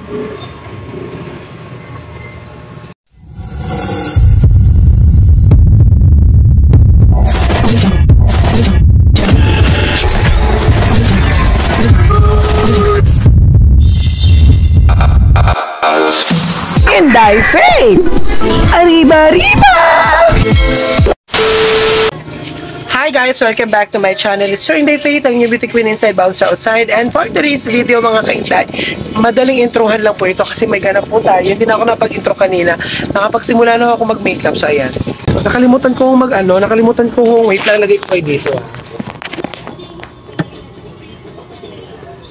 Inday Faith! Arriba, arriba! Hi guys! Welcome back to my channel. It's Sir Inday Faith, ang new beauty queen inside, bounce outside. And for today's video mga kainday, madaling introhan lang po ito kasi may ganap po tayo. Hindi na ako napag-intro kanina. Nakapagsimula na ako mag-makeup. So ayan. Nakalimutan ko wait lang, lagay ko kayo dito.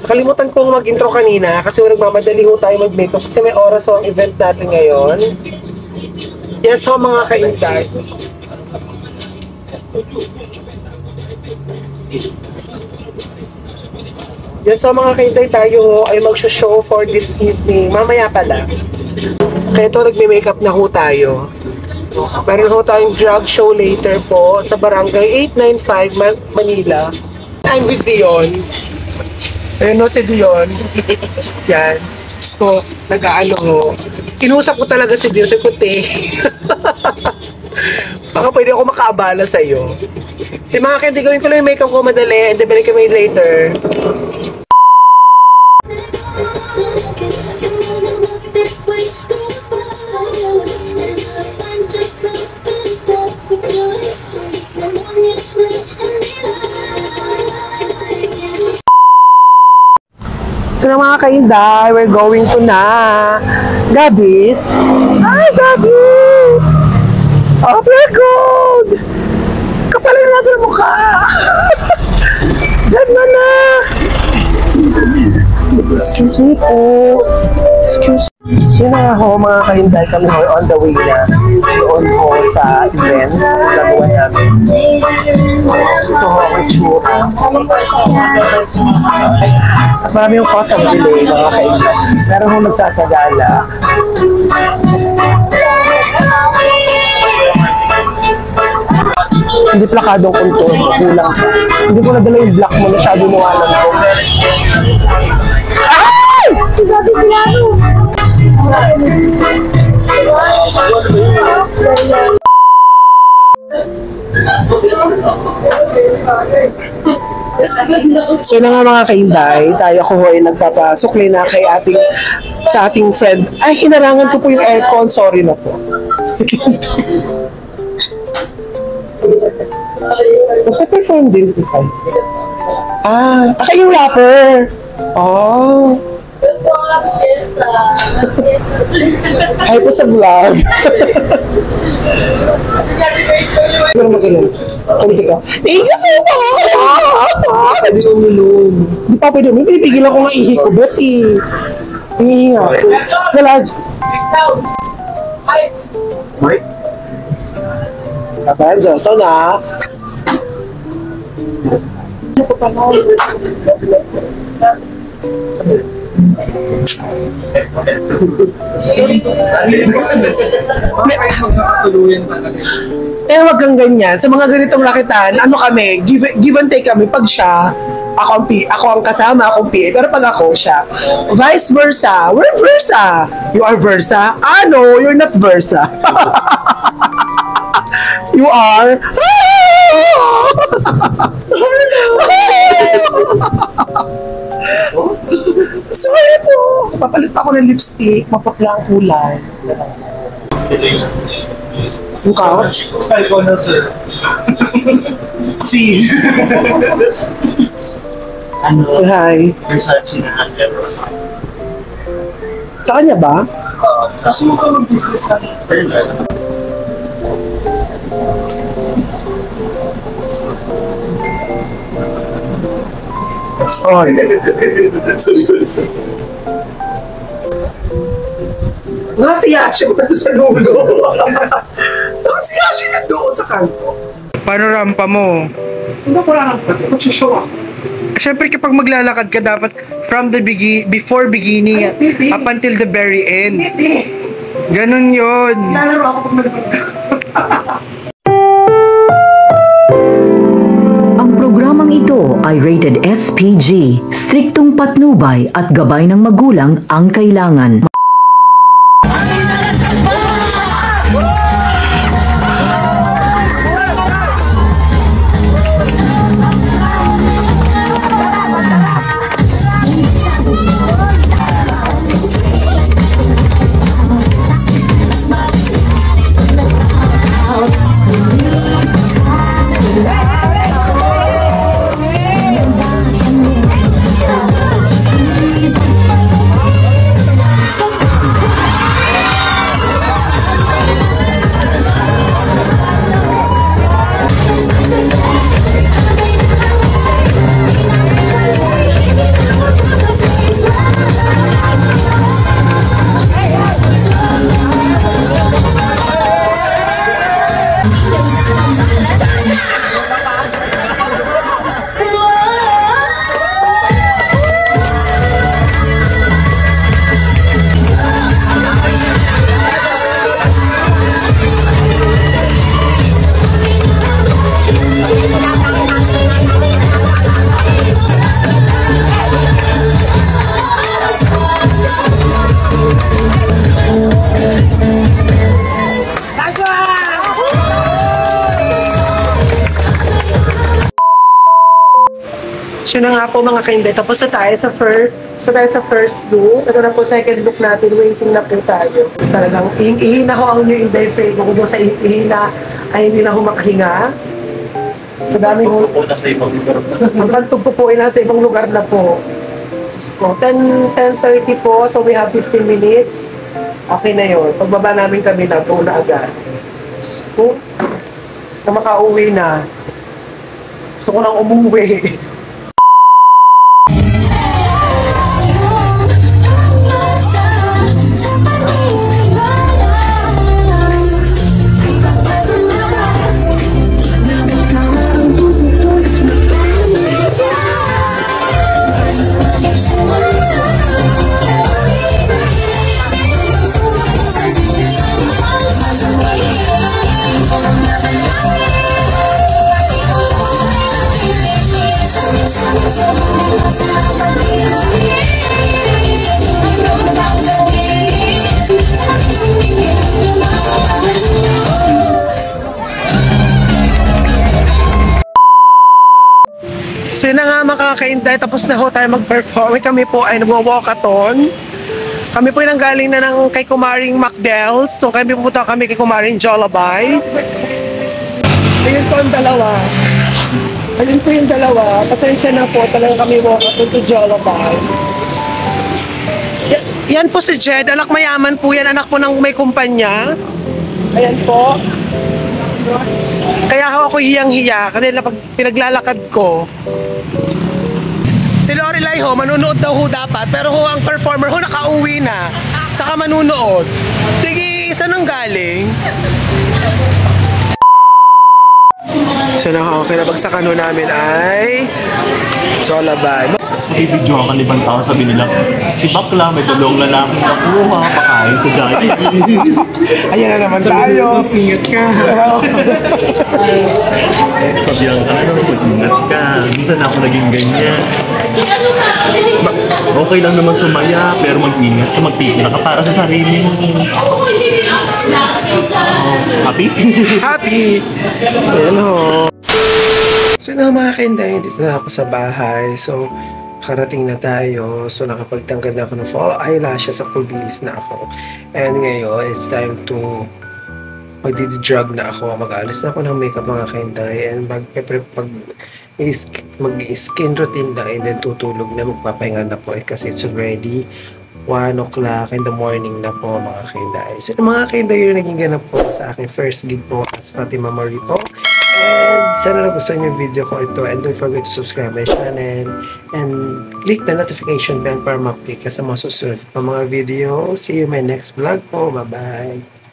Nakalimutan ko mag-intro kanina kasi nagmamadali ho tayo mag-makeup kasi may oras ho ang event natin ngayon. Yes ho mga kainday. Yes ho mga kainday, tayo ho ay mag-show for this evening. Mamaya pala. Kaya ito nagme-makeup na ho tayo. Meron ho tayong drag show later po sa Barangay 895 Manila. I'm with Dion. Ayun no, si Dion. Yan. So, nag-aano ho. Kinusap ko talaga si Dion. Sabi ko, baka pwede ako makaabala sa'yo. Si mga kaya, gawin ko lang yung makeup ko madali and then balik kami later. So na mga kainday, we're going to na Gabis. Hi Gabis! Oh my God! Kapalin natin ang mukha! Ganda na! Excuse me po. Excuse me. Yun na ako mga kainday, kami on the way na doon po sa event na gagawa namin. So, ito ho ang itsura. At marami yung cause of delay mga kainday. Meron ho nagsasagala. Hindi plakadong kontor, kulang pa. Hindi ko nadala yung black mo, masyado mo alam ko. Ay! Grabe sila ano! So na nga mga kainday, tayo ko ay nagpapasukli na kay sa ating friend. Ay, hinarangan ko po yung aircon, sorry na po. Magpa-perform din po tayo. Yung rapper. Oh. Hi po sa vlog. Pero magaling. Kalikit ka. Kasi po! Sabi ko mulong. Hindi pa pwede. Hindi pinipigilan ko nga ihi ko. Besi. Ihi nga. Wala. Mike? Kapag Johnson na. Ano ko pa na? Sabi. Wag kang ganyan. Sa mga ganitong rakitan, ano kami, give and take kami. Pag siya, ako ang kasama, akong PA. Pero pag ako, siya. Vice versa. We're versa. You are versa? No, you're not versa. You are? Sorry po. Papalit pa ako ng lipstick. Mapapla ang kulay. Yung couch? Style ko na, sir. Si. Hi. Versace na ever. Sa kanya ba? Sa sumunod ng business na Oh. Sorry. Nga si Yashi mo sa dulo. Nga si Yashi nandoon sa kanto. Paano rampa mo? Hindi ko rampa. Mag-show ako. Siyempre kapag maglalakad ka dapat from the before beginning up until the very end. Hindi. Ganun yun. Lalaro ako pag nagpagka. Ang programang ito ay rated SPG. Striktong patnubay at gabay ng magulang ang kailangan. So na nga po mga kainday, tapos na tayo sa first look. Ito na po second look natin, waiting na po tayo. Talagang ihina ko ang new Inday Faye. Kung doon sa ihina ay hindi na ako makahinga. Sa dami ko. Po na sa ibang lugar. Ang pantog ko po ay nasa ibang lugar na po. Diyos ko, 10:30 po, so we have 15 minutes. Okay na yun. Pagbaba namin kami na, go na agad. Diyos ko, na makauwi na. Gusto ko nang umuwi. So yun na nga mga kakainday, tapos na ho tayo mag-perform. Kami po ay nag-walkathon. Kami po ay nanggaling na ng kay Kumaring Macdells. So kami pupunta kami kay Kumaring Jollibee. Ayun po ang dalawa. Ayun po yung dalawa. Pasensya na po, talagang kami walkathon to Jollibee. Yan po si Jed, anak mayaman po yan, anak po ng may kumpanya. Ayan po. Kaya ako hiyang-hiya kanila pag pinaglalakad ko. Si Lorelai ho, manunood daw ho dapat, pero ho ang performer ho nakauwi na. Saka manunood. Tigi, isa nang galing. So kinabagsakan ho namin ay Jollibee. Ibidyo ang kalibang tao, sabi nila, si Bakla may tulong lalaking nakuha, pakain sa Jollibee. Ayan na naman tayo. Ingat ka. Sabi lang, mag-ingat ka. Minsan ako naging ganyan. Okay lang naman sumaya, pero mag-ingat ka, magtitira ka para sa sarili mo. Happy? Happy! So yan ho. So na mga kainday, dito na ako sa bahay. So karating na tayo. So nakapagtanggal na ako ng fall eyelashes. Ako bilis na ako. And ngayon, it's time to magdi-drug na ako. Mag-aalis na ako ng makeup mga kainday. And mag-skin routine na. And then tutulog na. Magpapahinga na po. Kasi it's already 1 o'clock in the morning na po mga kainday. So mga kainday yung naging ganap po sa aking first gig po as Fatima Marie po. And sana nagustuhan yung video ko ito, and don't forget to subscribe my channel and click the notification bell para ma-update ka sa mga susunod pa mga video. See you in my next vlog po. Bye bye.